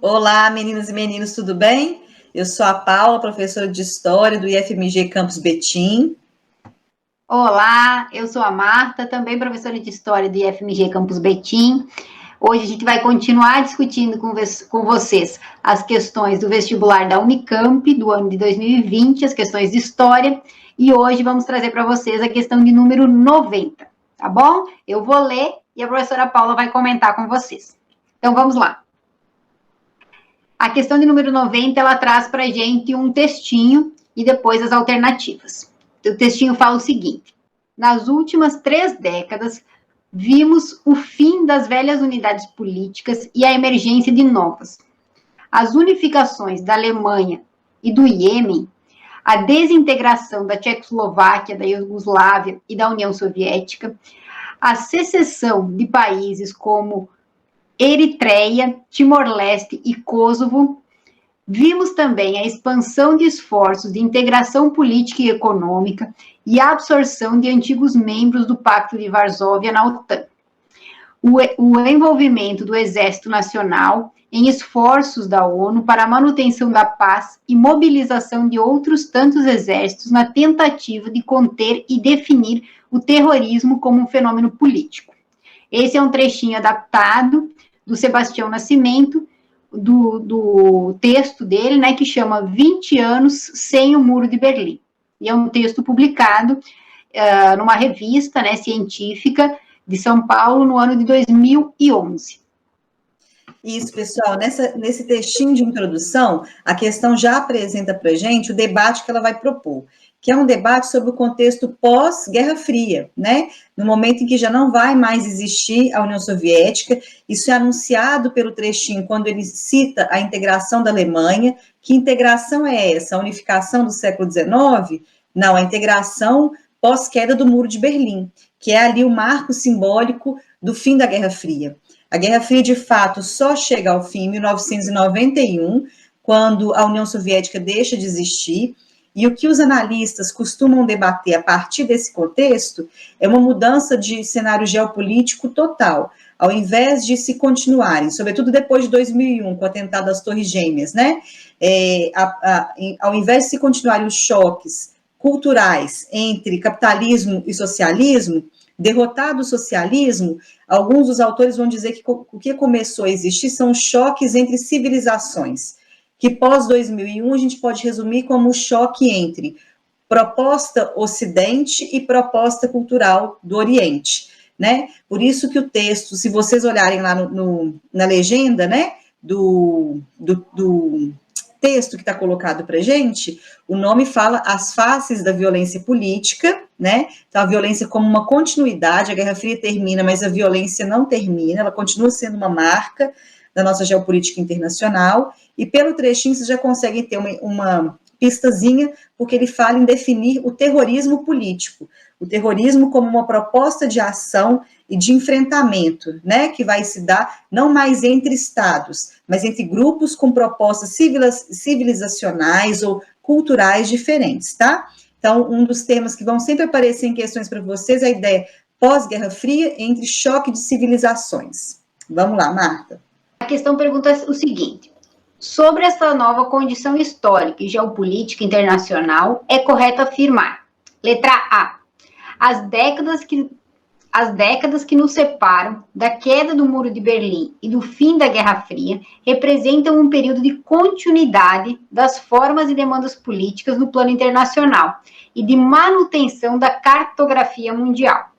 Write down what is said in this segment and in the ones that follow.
Olá, meninas e meninos, tudo bem? Eu sou a Paula, professora de História do IFMG Campus Betim. Olá, eu sou a Marta, também professora de História do IFMG Campus Betim. Hoje a gente vai continuar discutindo com vocês as questões do vestibular da Unicamp do ano de 2020, as questões de História, e hoje vamos trazer para vocês a questão de número 90, tá bom? Eu vou ler e a professora Paula vai comentar com vocês. Então vamos lá. A questão de número 90, ela traz para a gente um textinho e depois as alternativas. O textinho fala o seguinte: nas últimas 3 décadas, vimos o fim das velhas unidades políticas e a emergência de novas. As unificações da Alemanha e do Iêmen, a desintegração da Tchecoslováquia, da Iugoslávia e da União Soviética, a secessão de países como Eritreia, Timor-Leste e Kosovo. Vimos também a expansão de esforços de integração política e econômica e a absorção de antigos membros do Pacto de Varsóvia na OTAN. O envolvimento do Exército Nacional em esforços da ONU para a manutenção da paz e mobilização de outros tantos exércitos na tentativa de conter e definir o terrorismo como um fenômeno político. Esse é um trechinho adaptado do Sebastião Nascimento, do texto dele, né, que chama 20 anos sem o Muro de Berlim. E é um texto publicado numa revista, né, científica de São Paulo no ano de 2011. Isso, pessoal, nesse textinho de introdução, a questão já apresenta para a gente o debate que ela vai propor, que é um debate sobre o contexto pós-Guerra Fria, né? No momento em que já não vai mais existir a União Soviética. Isso é anunciado pelo trechinho quando ele cita a integração da Alemanha. Que integração é essa? A unificação do século XIX? Não, a integração pós-queda do Muro de Berlim, que é ali o marco simbólico do fim da Guerra Fria. A Guerra Fria, de fato, só chega ao fim em 1991, quando a União Soviética deixa de existir. E o que os analistas costumam debater a partir desse contexto é uma mudança de cenário geopolítico total. Ao invés de se continuarem, sobretudo depois de 2001, com o atentado às Torres Gêmeas, né? Ao invés de se continuarem os choques culturais entre capitalismo e socialismo, derrotado o socialismo, alguns dos autores vão dizer que o que começou a existir são choques entre civilizações, que pós-2001 a gente pode resumir como o choque entre proposta Ocidente e proposta cultural do Oriente, né? Por isso que o texto, se vocês olharem lá na legenda, né, do texto que está colocado para a gente, o nome fala as faces da violência política, né? Então, a violência como uma continuidade, a Guerra Fria termina, mas a violência não termina, ela continua sendo uma marca da nossa geopolítica internacional, e pelo trechinho vocês já conseguem ter uma pistazinha, porque ele fala em definir o terrorismo político, o terrorismo como uma proposta de ação e de enfrentamento, né, que vai se dar não mais entre estados, mas entre grupos com propostas civilizacionais ou culturais diferentes, tá? Então, um dos temas que vão sempre aparecer em questões para vocês é a ideia pós-Guerra Fria entre choque de civilizações. Vamos lá, Marta. A questão pergunta o seguinte: sobre essa nova condição histórica e geopolítica internacional, é correto afirmar, letra A, as décadas que nos separam da queda do Muro de Berlim e do fim da Guerra Fria representam um período de continuidade das formas e demandas políticas no plano internacional e de manutenção da cartografia mundial.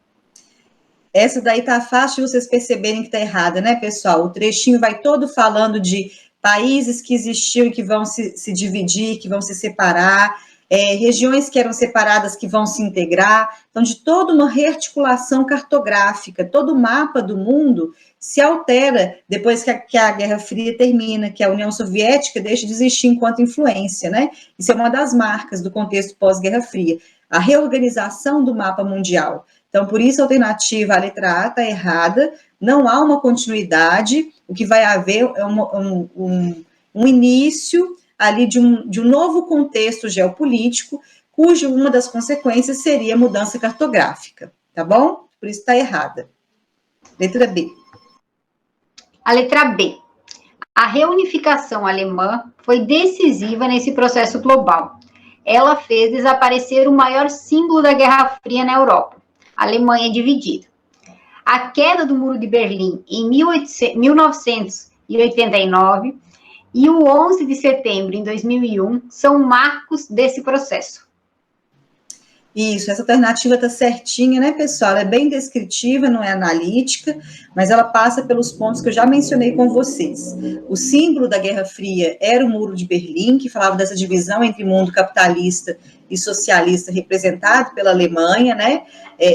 Essa daí tá fácil de vocês perceberem que tá errada, né, pessoal? O trechinho vai todo falando de países que existiam e que vão se dividir, que vão se separar, regiões que eram separadas que vão se integrar. Então, de toda uma rearticulação cartográfica, todo o mapa do mundo se altera depois que a Guerra Fria termina, que a União Soviética deixa de existir enquanto influência, né? Isso é uma das marcas do contexto pós-Guerra Fria. A reorganização do mapa mundial. Então, por isso a alternativa, a letra A está errada, não há uma continuidade, o que vai haver é um início ali de um novo contexto geopolítico, cuja uma das consequências seria a mudança cartográfica, tá bom? Por isso está errada. Letra B. A letra B. A reunificação alemã foi decisiva nesse processo global. Ela fez desaparecer o maior símbolo da Guerra Fria na Europa, a Alemanha dividida. A queda do Muro de Berlim em 1989 e o 11 de setembro em 2001 são marcos desse processo. Isso, essa alternativa está certinha, né, pessoal? Ela é bem descritiva, não é analítica, mas ela passa pelos pontos que eu já mencionei com vocês. O símbolo da Guerra Fria era o Muro de Berlim, que falava dessa divisão entre mundo capitalista e socialista, representado pela Alemanha, né?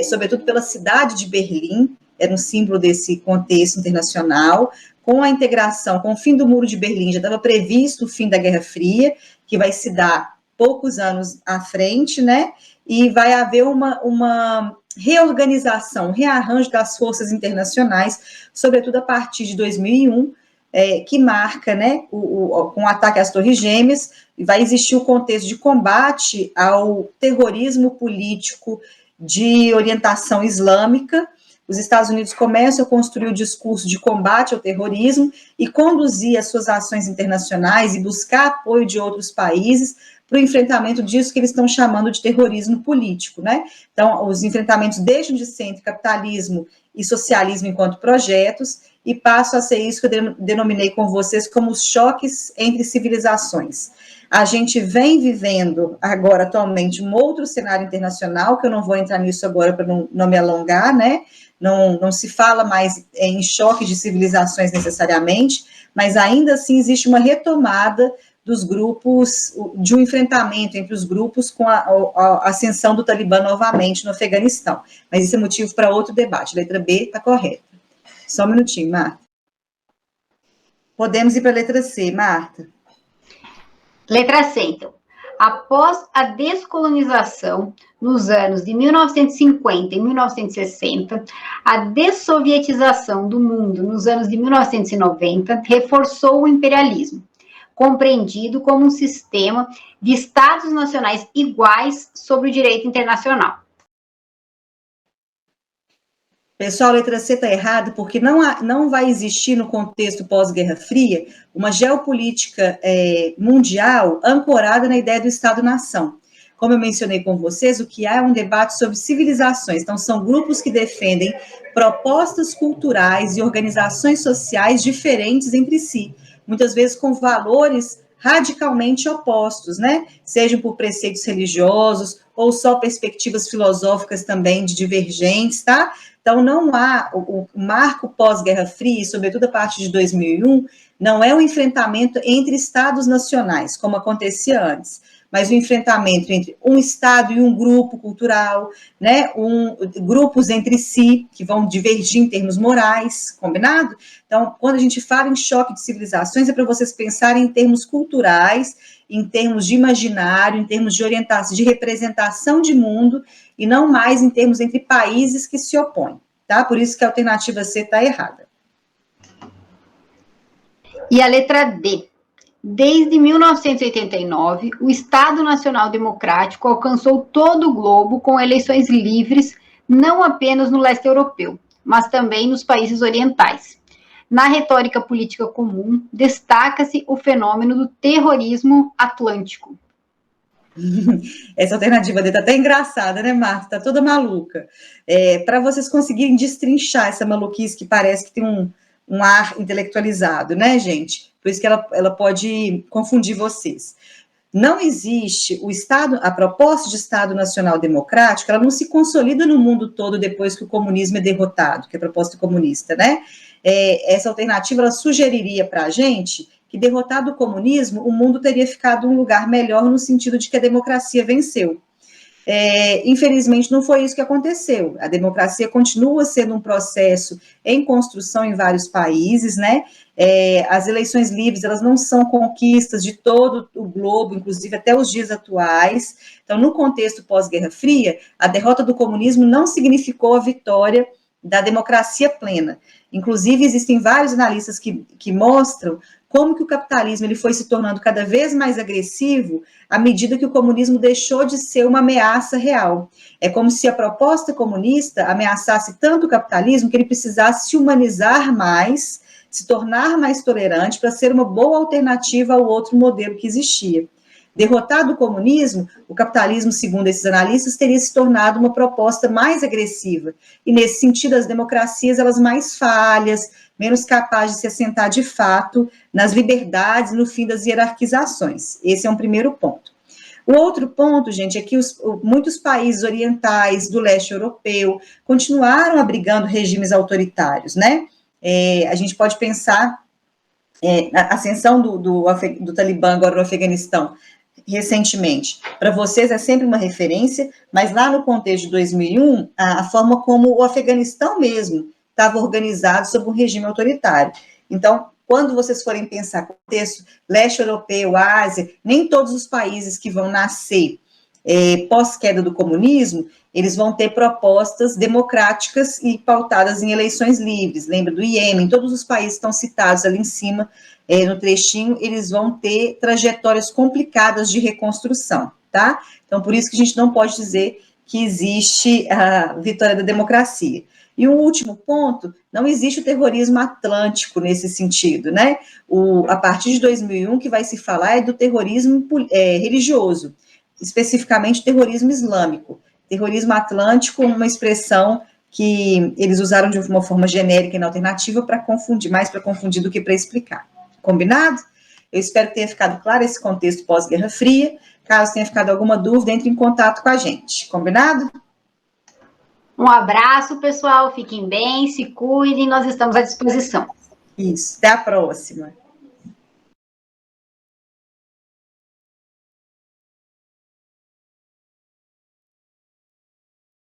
Sobretudo pela cidade de Berlim, era um símbolo desse contexto internacional. Com a integração, com o fim do Muro de Berlim, já estava previsto o fim da Guerra Fria, que vai se dar poucos anos à frente, né? E vai haver uma reorganização, um rearranjo das forças internacionais, sobretudo a partir de 2001, que marca, né, com o ataque às Torres Gêmeas, e vai existir o contexto de combate ao terrorismo político de orientação islâmica. Os Estados Unidos começam a construir o discurso de combate ao terrorismo e conduzir as suas ações internacionais e buscar apoio de outros países para o enfrentamento disso que eles estão chamando de terrorismo político, né? Então, os enfrentamentos deixam de ser entre capitalismo e socialismo enquanto projetos e passam a ser isso que eu denominei com vocês como os choques entre civilizações. A gente vem vivendo agora, atualmente, um outro cenário internacional, que eu não vou entrar nisso agora para não me alongar, né? Não se fala mais em choque de civilizações necessariamente, mas ainda assim existe uma retomada dos grupos, de um enfrentamento entre os grupos com a ascensão do Talibã novamente no Afeganistão. Mas isso é motivo para outro debate. Letra B está correta. Só um minutinho, Marta. Podemos ir para a letra C, Marta. Letra C, então. Após a descolonização, nos anos de 1950 e 1960, a dessovietização do mundo nos anos de 1990 reforçou o imperialismo, compreendido como um sistema de estados nacionais iguais sobre o direito internacional. Pessoal, a letra C está errada porque não vai existir no contexto pós-Guerra Fria uma geopolítica mundial ancorada na ideia do Estado-nação. Como eu mencionei com vocês, o que há é um debate sobre civilizações. Então, são grupos que defendem propostas culturais e organizações sociais diferentes entre si, muitas vezes com valores radicalmente opostos, né? Sejam por preceitos religiosos ou só perspectivas filosóficas também de divergentes, tá? Então, não há o marco pós-Guerra Fria, sobretudo a partir de 2001, não é um enfrentamento entre estados nacionais, como acontecia antes, mas o enfrentamento entre um estado e um grupo cultural, né, grupos entre si, que vão divergir em termos morais, combinado? Então, quando a gente fala em choque de civilizações, é para vocês pensarem em termos culturais, em termos de imaginário, em termos de orientação, de representação de mundo, e não mais em termos entre países que se opõem, tá? Por isso que a alternativa C está errada. E a letra D. Desde 1989, o Estado Nacional Democrático alcançou todo o globo com eleições livres, não apenas no leste europeu, mas também nos países orientais. Na retórica política comum, destaca-se o fenômeno do terrorismo atlântico. Essa alternativa dele tá até engraçada, né, Marta? Tá toda maluca. Para vocês conseguirem destrinchar essa maluquice que parece que tem um ar intelectualizado, né, gente? Por isso que ela pode confundir vocês. Não existe o Estado, a proposta de Estado Nacional Democrático, ela não se consolida no mundo todo depois que o comunismo é derrotado, que é a proposta comunista, né? Essa alternativa, ela sugeriria para a gente que, derrotado o comunismo, o mundo teria ficado um lugar melhor no sentido de que a democracia venceu. Infelizmente, não foi isso que aconteceu. A democracia continua sendo um processo em construção em vários países, né? As eleições livres, elas não são conquistas de todo o globo, inclusive até os dias atuais. Então, no contexto pós-Guerra Fria, a derrota do comunismo não significou a vitória da democracia plena. Inclusive, existem vários analistas que mostram como que o capitalismo ele foi se tornando cada vez mais agressivo à medida que o comunismo deixou de ser uma ameaça real. É como se a proposta comunista ameaçasse tanto o capitalismo que ele precisasse se humanizar mais, se tornar mais tolerante para ser uma boa alternativa ao outro modelo que existia. Derrotado o comunismo, o capitalismo, segundo esses analistas, teria se tornado uma proposta mais agressiva. E, nesse sentido, as democracias, elas mais falhas, menos capazes de se assentar de fato nas liberdades, no fim das hierarquizações. Esse é um primeiro ponto. O outro ponto, gente, é que muitos países orientais do leste europeu continuaram abrigando regimes autoritários, né? A gente pode pensar a ascensão do Talibã agora no Afeganistão, recentemente, para vocês é sempre uma referência, mas lá no contexto de 2001, a forma como o Afeganistão mesmo estava organizado sob um regime autoritário. Então, quando vocês forem pensar contexto leste europeu, Ásia, nem todos os países que vão nascer pós-queda do comunismo, eles vão ter propostas democráticas e pautadas em eleições livres. Lembra do Iêmen, todos os países estão citados ali em cima, no trechinho, eles vão ter trajetórias complicadas de reconstrução, tá? Então, por isso que a gente não pode dizer que existe a vitória da democracia. E um último ponto, não existe o terrorismo atlântico nesse sentido, né? A partir de 2001, que vai se falar é do terrorismo religioso, especificamente terrorismo islâmico. Terrorismo atlântico, uma expressão que eles usaram de uma forma genérica e alternativa para confundir, mais para confundir do que para explicar. Combinado? Eu espero que tenha ficado claro esse contexto pós-Guerra Fria. Caso tenha ficado alguma dúvida, entre em contato com a gente. Combinado? Um abraço, pessoal. Fiquem bem, se cuidem, nós estamos à disposição. Isso. Até a próxima.